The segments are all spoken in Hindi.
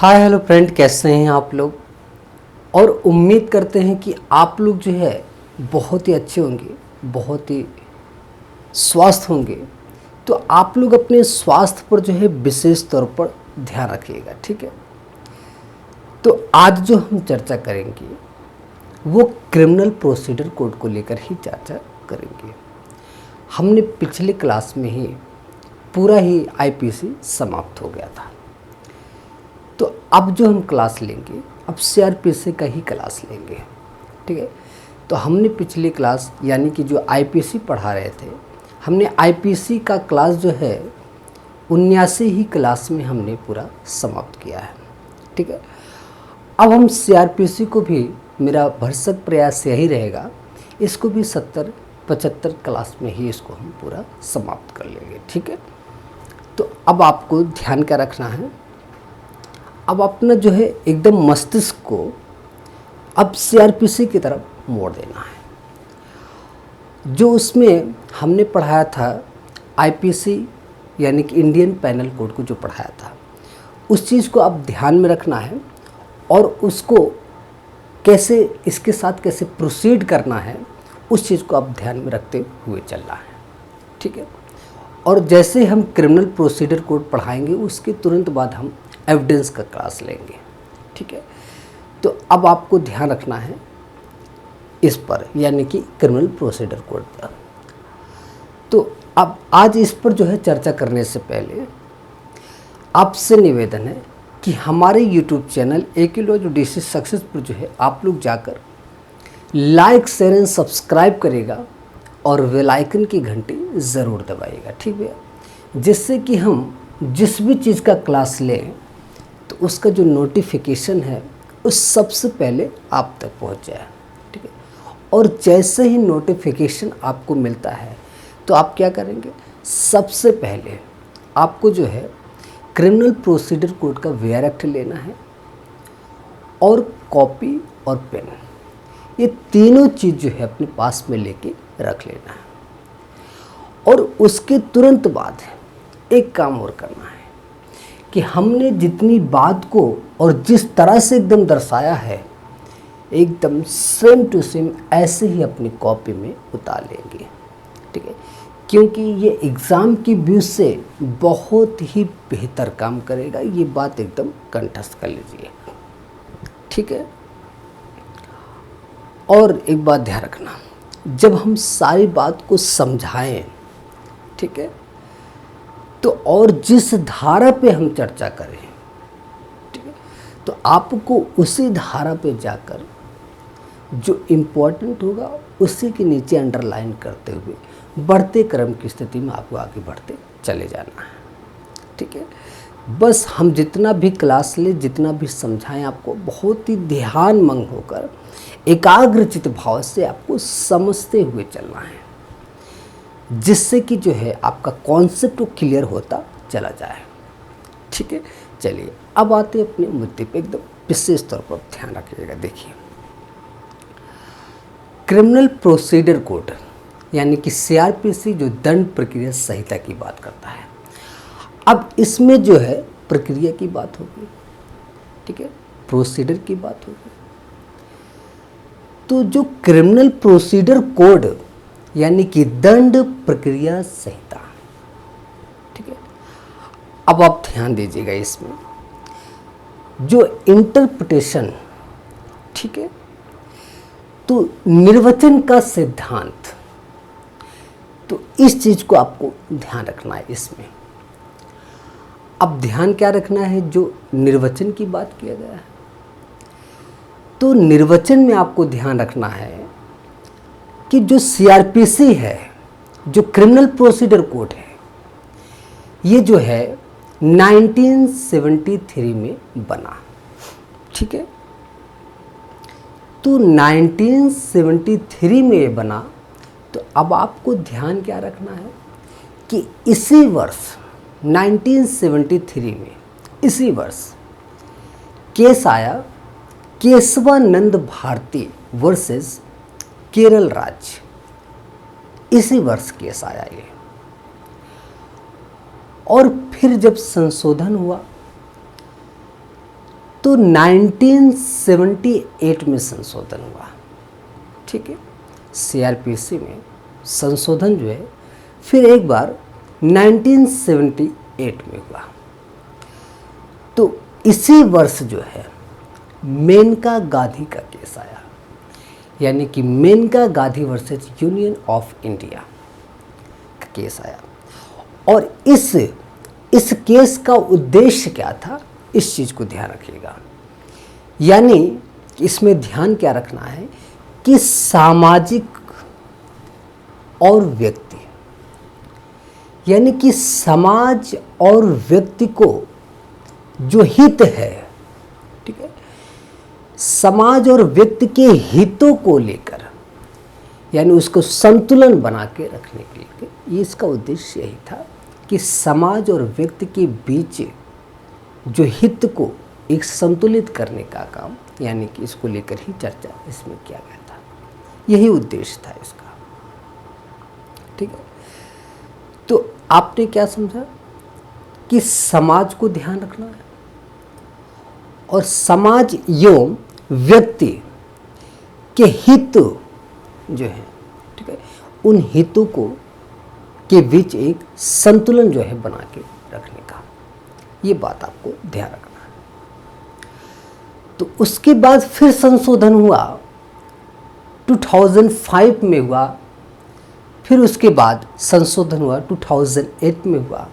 हाय हेलो फ्रेंड, कैसे हैं आप लोग। और उम्मीद करते हैं कि आप लोग जो है बहुत ही अच्छे होंगे, बहुत ही स्वस्थ होंगे। तो आप लोग अपने स्वास्थ्य पर जो है विशेष तौर पर ध्यान रखिएगा, ठीक है। तो आज जो हम चर्चा करेंगे वो क्रिमिनल प्रोसीजर कोड को लेकर ही चर्चा करेंगे। हमने पिछले क्लास में ही पूरा ही आईपीसी समाप्त हो गया था। तो अब जो हम क्लास लेंगे, अब सीआरपीसी का ही क्लास लेंगे, ठीक है। तो हमने पिछली क्लास यानी कि जो आईपीसी पढ़ा रहे थे, हमने आईपीसी का क्लास जो है 79 ही क्लास में हमने पूरा समाप्त किया है, ठीक है। अब हम सीआरपीसी को भी, मेरा भरसक प्रयास यही रहेगा, इसको भी 70-75 क्लास में ही इसको हम पूरा समाप्त कर लेंगे, ठीक है। तो अब आपको ध्यान क्या रखना है, अब अपना जो है एकदम मस्तिष्क को अब सीआरपीसी की तरफ मोड़ देना है। जो उसमें हमने पढ़ाया था आईपीसी यानी कि इंडियन पैनल कोड को जो पढ़ाया था, उस चीज़ को अब ध्यान में रखना है और उसको कैसे, इसके साथ कैसे प्रोसीड करना है, उस चीज़ को अब ध्यान में रखते हुए चलना है, ठीक है। और जैसे हम क्रिमिनल प्रोसीजर कोड पढ़ाएंगे उसके तुरंत बाद हम एविडेंस का क्लास लेंगे, ठीक है। तो अब आपको ध्यान रखना है इस पर, यानी कि क्रिमिनल प्रोसीजर कोड पर। तो अब आज इस पर जो है चर्चा करने से पहले आपसे निवेदन है कि हमारे यूट्यूब चैनल एकिलॉजी सक्सेस पर जो है आप लोग जाकर लाइक शेयर एंड सब्सक्राइब करेगा और बेल आइकन की घंटी ज़रूर दबाइएगा, ठीक है, जिससे कि हम जिस भी चीज़ का क्लास लें तो उसका जो नोटिफिकेशन है उस सबसे पहले आप तक पहुंच जाए, ठीक है। और जैसे ही नोटिफिकेशन आपको मिलता है तो आप क्या करेंगे, सबसे पहले आपको जो है क्रिमिनल प्रोसीजर कोड का वीआर एक्ट लेना है और कॉपी और पेन, ये तीनों चीज़ जो है अपने पास में लेके रख लेना है। और उसके तुरंत बाद एक काम और करना है कि हमने जितनी बात को और जिस तरह से एकदम दर्शाया है, एकदम सेम टू सेम ऐसे ही अपनी कॉपी में उतार लेंगे, ठीक है। क्योंकि ये एग्ज़ाम की व्यू से बहुत ही बेहतर काम करेगा, ये बात एकदम कंठस्थ कर लीजिए, ठीक है। और एक बात ध्यान रखना, जब हम सारी बात को समझाएं, ठीक है, तो और जिस धारा पे हम चर्चा करें, ठीक है, तो आपको उसी धारा पे जाकर जो इम्पोर्टेंट होगा उसी के नीचे अंडरलाइन करते हुए बढ़ते क्रम की स्थिति में आपको आगे बढ़ते चले जाना है, ठीक है। बस हम जितना भी क्लास लें, जितना भी समझाएं, आपको बहुत ही ध्यानमग्न होकर एकाग्रचित भाव से आपको समझते हुए चलना है, जिससे कि जो है आपका कॉन्सेप्ट क्लियर होता चला जाए, ठीक है। चलिए अब आते हैं अपने मुद्दे पे, एकदम विशेष तौर पर ध्यान रखिएगा। देखिए, क्रिमिनल प्रोसीजर कोड यानी कि सीआरपीसी जो दंड प्रक्रिया संहिता की बात करता है, अब इसमें जो है प्रक्रिया की बात होगी, ठीक है, प्रोसीजर की बात होगी। तो जो क्रिमिनल प्रोसीजर कोड यानी कि दंड प्रक्रिया संहिता, ठीक है, अब आप ध्यान दीजिएगा इसमें जो इंटरप्रिटेशन, ठीक है, तो निर्वचन का सिद्धांत, तो इस चीज को आपको ध्यान रखना है इसमें। अब ध्यान क्या रखना है, जो निर्वचन की बात किया गया है, तो निर्वचन में आपको ध्यान रखना है कि जो सीआरपीसी है, जो क्रिमिनल प्रोसीजर कोड है, ये जो है 1973 में बना, ठीक है। तो 1973 में ये बना, तो अब आपको ध्यान क्या रखना है कि इसी वर्ष 1973 में, इसी वर्ष केस आया केशवानंद भारती वर्सेस केरल राज्य, इसी वर्ष केस आया ये। और फिर जब संशोधन हुआ तो 1978 में संशोधन हुआ, ठीक है। सीआरपीसी में संशोधन जो है फिर एक बार 1978 में हुआ। तो इसी वर्ष जो है मेनका गांधी का केस आया, यानी कि Maneka Gandhi versus union of India का केस आया। और इस केस का उद्देश्य क्या था, इस चीज़ को ध्यान रखिएगा। यानी इसमें ध्यान क्या रखना है कि सामाजिक और व्यक्ति, यानी कि समाज और व्यक्ति को जो हित है, ठीक है, समाज और व्यक्ति के हितों को लेकर, यानी उसको संतुलन बना के रखने के लिए, ये इसका उद्देश्य यही था कि समाज और व्यक्ति के बीच जो हित को एक संतुलित करने का काम, यानी कि इसको लेकर ही चर्चा इसमें किया गया था। यही उद्देश्य था इसका, ठीक है। तो आपने क्या समझा कि समाज को ध्यान रखना है और समाज एवं व्यक्ति के हित जो है, ठीक है, उन हितों को के बीच एक संतुलन जो है बना के रखने का, ये बात आपको ध्यान रखना है। तो उसके बाद फिर संशोधन हुआ, 2005 में हुआ, फिर उसके बाद संशोधन हुआ 2008 में हुआ,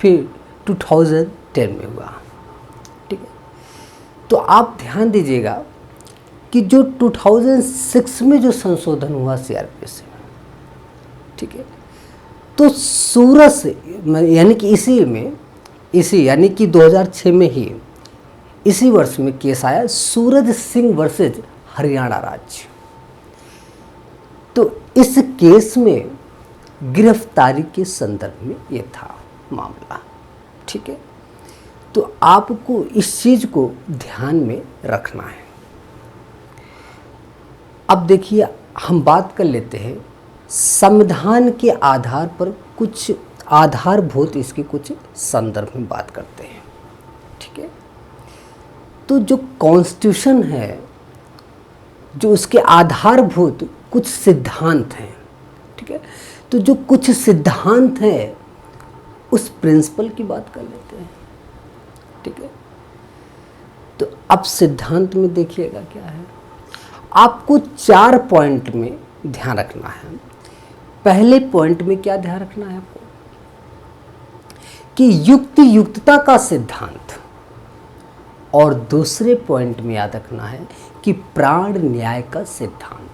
फिर 2010 में हुआ, ठीक है। तो आप ध्यान दीजिएगा कि जो 2006 में जो संशोधन हुआ सीआरपीसी में, ठीक है, तो सूरत से, यानी कि इसी यानी कि 2006 में ही, इसी वर्ष में केस आया सूरज सिंह वर्सेज हरियाणा राज्य। तो इस केस में गिरफ्तारी के संदर्भ में ये था मामला, ठीक है। तो आपको इस चीज़ को ध्यान में रखना है। अब देखिए, हम बात कर लेते हैं संविधान के आधार पर, कुछ आधारभूत इसके कुछ संदर्भ में बात करते हैं, ठीक है। तो जो कॉन्स्टिट्यूशन है, जो उसके आधारभूत कुछ सिद्धांत हैं, ठीक है। तो जो कुछ सिद्धांत हैं उस प्रिंसिपल की बात कर लेते हैं, ठीक है। तो अब सिद्धांत में देखिएगा क्या है, आपको 4 पॉइंट में ध्यान रखना है। पहले पॉइंट में क्या ध्यान रखना है आपको कि युक्तता का सिद्धांत, और दूसरे पॉइंट में याद रखना है कि प्राण न्याय का सिद्धांत,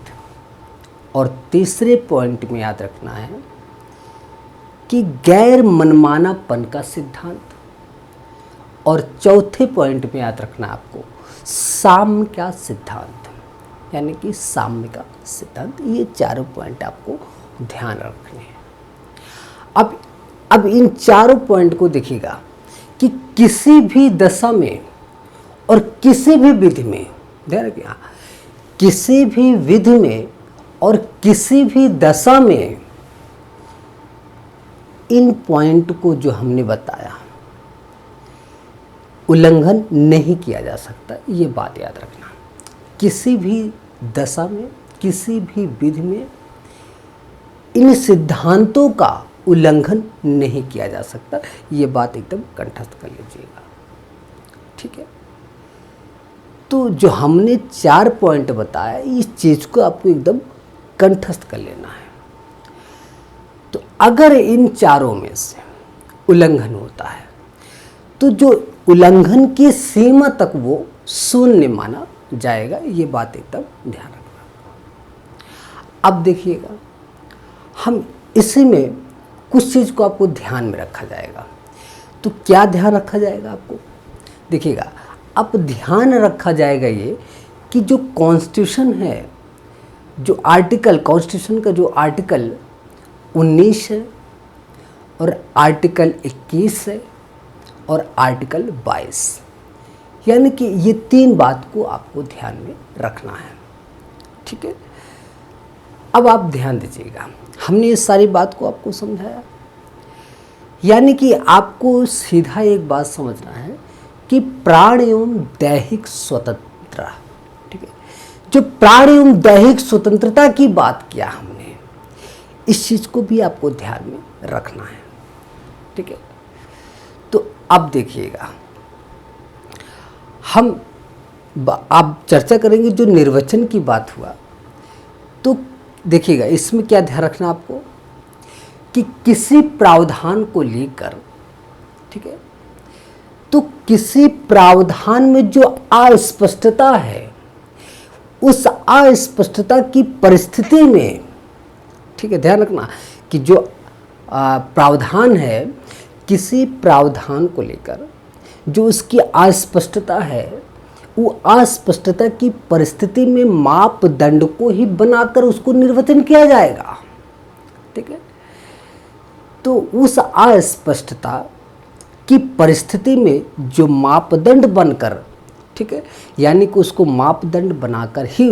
और तीसरे पॉइंट में याद रखना है कि गैर मनमानापन का सिद्धांत, और चौथे पॉइंट में याद रखना है आपको साम्य का सिद्धांत, यानी कि साम्य का सिद्धांत। ये चारों पॉइंट आपको ध्यान रखने हैं। अब इन चारों पॉइंट को देखिएगा कि किसी भी दशा में और किसी भी विधि में, ध्यान रखिएगा, किसी भी विधि में और किसी भी दशा में इन पॉइंट को जो हमने बताया उल्लंघन नहीं किया जा सकता, ये बात याद रखना। किसी भी दशा में, किसी भी विधि में इन सिद्धांतों का उल्लंघन नहीं किया जा सकता, ये बात एकदम कंठस्थ कर लीजिएगा, ठीक है। तो जो हमने 4 पॉइंट बताया, इस चीज़ को आपको एकदम कंठस्थ कर लेना है। तो अगर इन चारों में से उल्लंघन होता है तो जो उल्लंघन की सीमा तक वो शून्य माना जाएगा, ये बात एकदम ध्यान रखना। अब देखिएगा, हम इसी में कुछ चीज़ को आपको ध्यान में रखा जाएगा। तो क्या ध्यान रखा जाएगा आपको, देखिएगा, अब ध्यान रखा जाएगा ये कि जो कॉन्स्टिट्यूशन है, जो आर्टिकल, कॉन्स्टिट्यूशन का जो आर्टिकल 19 है और आर्टिकल 21 है और आर्टिकल 22, यानी कि ये 3 बात को आपको ध्यान में रखना है, ठीक है। अब आप ध्यान दीजिएगा, हमने ये सारी बात को आपको समझाया, यानी कि आपको सीधा एक बात समझना है कि प्राण एवं दैहिक स्वतंत्रता, ठीक है। जो प्राण एवं दैहिक स्वतंत्रता की बात किया हमने, इस चीज को भी आपको ध्यान में रखना है, ठीक है। तो अब देखिएगा, हम आप चर्चा करेंगे जो निर्वचन की बात हुआ, तो देखिएगा इसमें क्या ध्यान रखना आपको कि किसी प्रावधान को लेकर, ठीक है, तो किसी प्रावधान में जो अस्पष्टता है, उस अस्पष्टता की परिस्थिति में, ठीक है, ध्यान रखना कि जो प्रावधान है, किसी प्रावधान को लेकर जो उसकी अस्पष्टता है, वो अस्पष्टता की परिस्थिति में मापदंड को ही बनाकर उसको निर्वचन किया जाएगा, ठीक है। तो उस अस्पष्टता की परिस्थिति में जो मापदंड बनकर, ठीक है, यानी कि उसको मापदंड बनाकर ही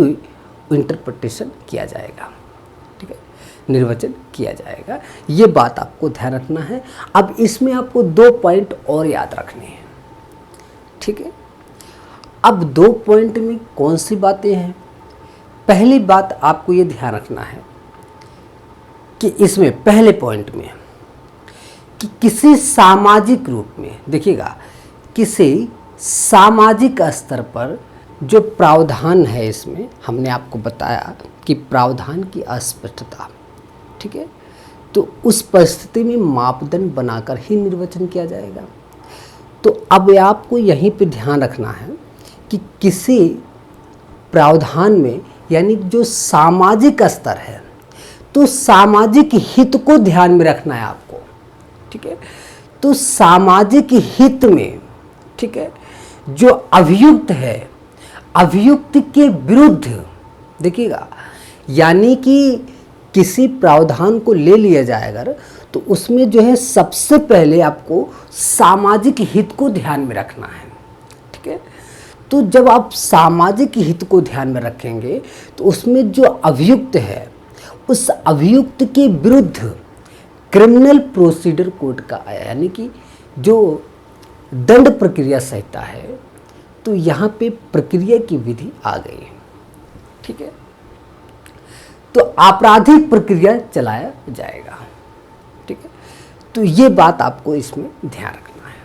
इंटरप्रिटेशन किया जाएगा, ठीक है, निर्वचन किया जाएगा। ये बात आपको ध्यान रखना है। अब इसमें आपको 2 पॉइंट और याद रखने हैं, ठीक है। अब 2 पॉइंट में कौन सी बातें हैं? पहली बात आपको ये ध्यान रखना है कि इसमें पहले पॉइंट में कि किसी सामाजिक रूप में, देखिएगा, किसी सामाजिक स्तर पर जो प्रावधान है, इसमें हमने आपको बताया कि प्रावधान की अस्पष्टता, ठीक है, तो उस परिस्थिति में मापदंड बनाकर ही निर्वचन किया जाएगा। तो अब आपको यहीं पे ध्यान रखना है कि किसी प्रावधान में, यानी जो सामाजिक स्तर है, तो सामाजिक हित को ध्यान में रखना है आपको, ठीक है। तो सामाजिक हित में, ठीक है, जो अभियुक्त है, अभियुक्त के विरुद्ध, देखिएगा, यानी कि किसी प्रावधान को ले लिया जाएगा तो उसमें जो है सबसे पहले आपको सामाजिक हित को ध्यान में रखना है, ठीक है। तो जब आप सामाजिक हित को ध्यान में रखेंगे तो उसमें जो अभियुक्त है, उस अभियुक्त के विरुद्ध क्रिमिनल प्रोसीजर कोड का आया, यानी कि जो दंड प्रक्रिया संहिता है, तो यहाँ पे प्रक्रिया की विधि आ गई, ठीक है। तो आपराधिक प्रक्रिया चलाया जाएगा, ठीक है। तो ये बात आपको इसमें ध्यान रखना है,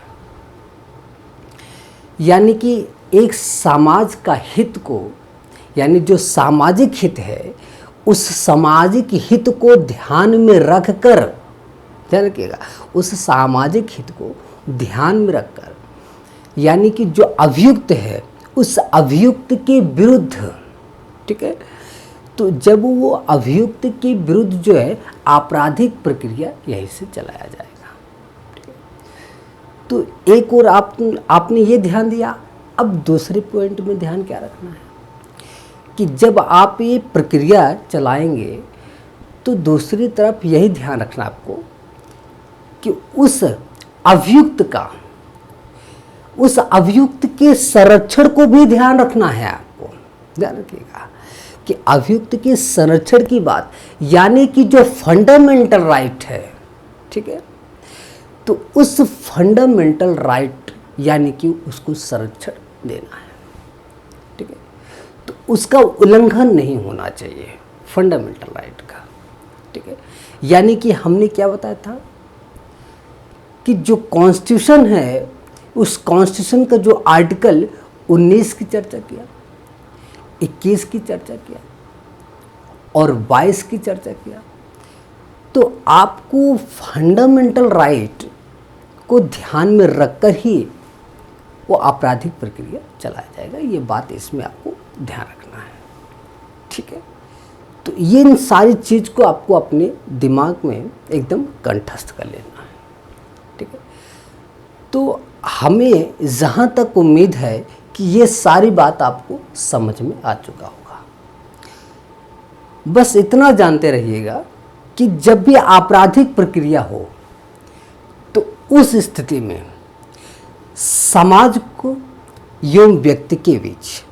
यानी कि एक समाज का हित को, यानी जो सामाजिक हित है, उस सामाजिक हित को ध्यान में रखकर, ध्यान रखिएगा, उस सामाजिक हित को ध्यान में रखकर, यानी कि जो अभियुक्त है, उस अभियुक्त के विरुद्ध, ठीक है, तो जब वो अभियुक्त के विरुद्ध जो है आपराधिक प्रक्रिया यहीं से चलाया जाएगा, ठीक है। तो एक और आपने ये ध्यान दिया। अब दूसरे पॉइंट में ध्यान क्या रखना है कि जब आप ये प्रक्रिया चलाएंगे तो दूसरी तरफ यही ध्यान रखना आपको कि उस अभियुक्त का, उस अभियुक्त के संरक्षण को भी ध्यान रखना है आपको। ध्यान रखिएगा कि अभियुक्त के संरक्षण की बात, यानी कि जो फंडामेंटल राइट है, ठीक है, तो उस फंडामेंटल राइट यानी कि उसको संरक्षण देना है, ठीक है। तो उसका उल्लंघन नहीं होना चाहिए फंडामेंटल राइट का, ठीक है। यानी कि हमने क्या बताया था कि जो कॉन्स्टिट्यूशन है, उस कॉन्स्टिट्यूशन का जो आर्टिकल 19 की चर्चा किया, 21 की चर्चा किया और 22 की चर्चा किया। तो आपको फंडामेंटल राइट को ध्यान में रखकर ही वो आपराधिक प्रक्रिया चलाया जाएगा। ये बात इसमें आपको ध्यान रखना है, ठीक है। तो ये इन सारी चीज़ को आपको अपने दिमाग में एकदम कंठस्थ कर लेना है, ठीक है। तो हमें जहाँ तक उम्मीद है कि ये सारी बात आपको समझ में आ चुका होगा। बस इतना जानते रहिएगा कि जब भी आपराधिक प्रक्रिया हो तो उस स्थिति में समाज को एवं व्यक्ति के बीच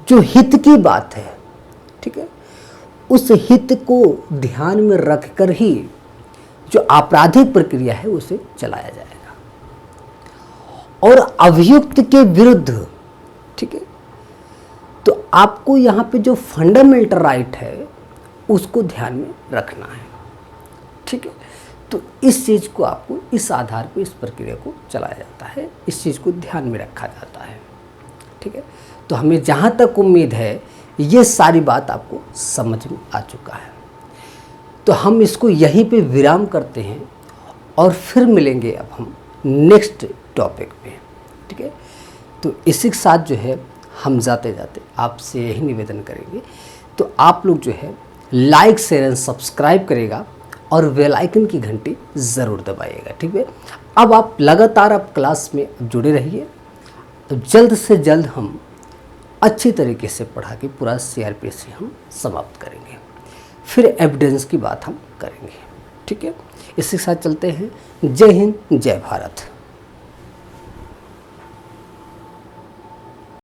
जो हित की बात है, ठीक है, उस हित को ध्यान में रखकर ही जो आपराधिक प्रक्रिया है उसे चलाया जाएगा। और अभियुक्त के विरुद्ध, ठीक है। तो आपको यहाँ पे जो फंडामेंटल राइट है उसको ध्यान में रखना है, ठीक है। तो इस चीज़ को आपको इस आधार पर इस प्रक्रिया को चलाया जाता है, इस चीज़ को ध्यान में रखा जाता है, ठीक है। तो हमें जहाँ तक उम्मीद है ये सारी बात आपको समझ में आ चुका है। तो हम इसको यहीं पे विराम करते हैं और फिर मिलेंगे अब हम नेक्स्ट टॉपिक पे, ठीक है। तो इसी के साथ जो है हम जाते जाते आपसे यही निवेदन करेंगे, तो आप लोग जो है लाइक शेयर एंड सब्सक्राइब करेगा और बेल आइकन की घंटी ज़रूर दबाइएगा, ठीक है। अब आप लगातार आप क्लास में जुड़े रहिए। जल्द से जल्द हम अच्छी तरीके से पढ़ा के पूरा CRPC हम समाप्त करेंगे, फिर एविडेंस की बात हम करेंगे, ठीक है। इसी के साथ चलते हैं। जय हिंद, जय भारत।